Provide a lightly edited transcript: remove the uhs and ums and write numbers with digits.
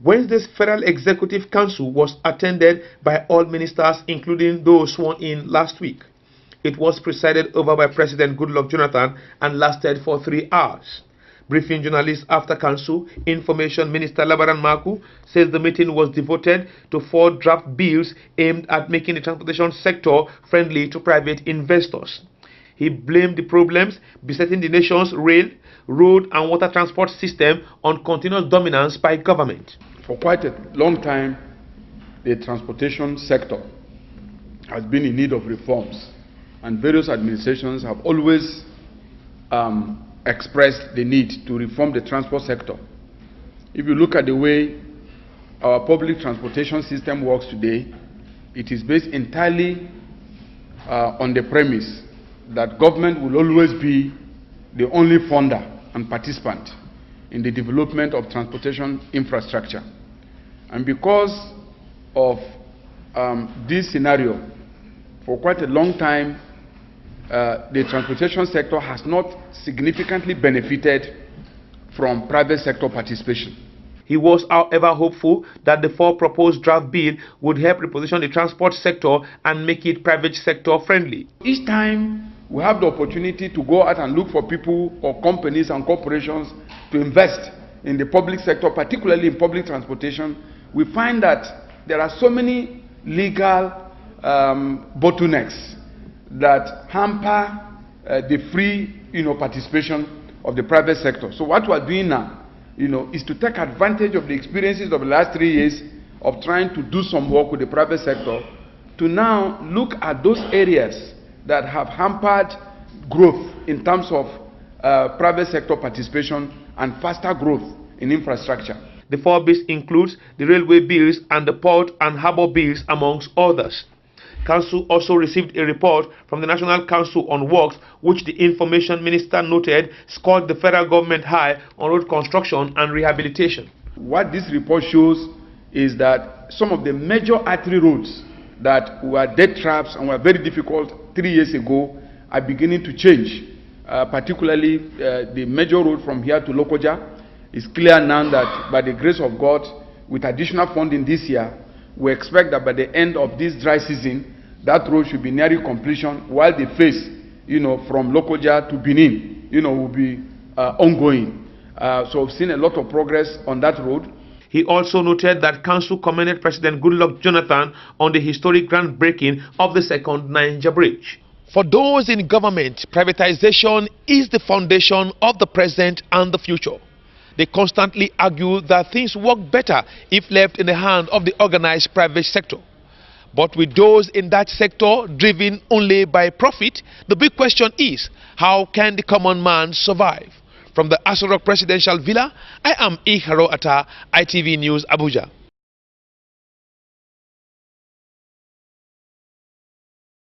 Wednesday's Federal Executive Council was attended by all ministers, including those sworn in last week. It was presided over by President Goodluck Jonathan and lasted for 3 hours. Briefing journalists after council, Information Minister Labaran Maku says the meeting was devoted to 4 draft bills aimed at making the transportation sector friendly to private investors. He blamed the problems besetting the nation's rail, road and water transport system on continuous dominance by government. For quite a long time, the transportation sector has been in need of reforms, and various administrations have always expressed the need to reform the transport sector. If you look at the way our public transportation system works today, it is based entirely on the premise that government will always be the only funder and participant in the development of transportation infrastructure. And because of this scenario, for quite a long time, the transportation sector has not significantly benefited from private sector participation. He was, however, hopeful that the 4 proposed draft bill would help reposition the transport sector and make it private sector friendly. Each time we have the opportunity to go out and look for people or companies and corporations to invest in the public sector, particularly in public transportation, we find that there are so many legal bottlenecks that hamper the free participation of the private sector. So what we are doing now is to take advantage of the experiences of the last 3 years of trying to do some work with the private sector to now look at those areas that have hampered growth in terms of private sector participation and faster growth in infrastructure. The 4 bills includes the railway bills and the port and harbour bills, amongst others. Council also received a report from the National Council on Works, which the Information Minister noted scored the federal government high on road construction and rehabilitation. What this report shows is that some of the major artery roads that were death traps and were very difficult 3 years ago are beginning to change. Particularly the major road from here to Lokoja is clear now that by the grace of God, with additional funding this year, we expect that by the end of this dry season, that road should be nearing completion, while the phase, from Lokoja to Benin, will be ongoing. So we've seen a lot of progress on that road. He also noted that Council commended President Goodluck Jonathan on the historic groundbreaking of the second Niger Bridge. For those in government, privatization is the foundation of the present and the future. They constantly argue that things work better if left in the hand of the organized private sector. But with those in that sector driven only by profit, the big question is, how can the common man survive? From the Aso Rock Presidential Villa, I am Iharo Atta, ITV News, Abuja.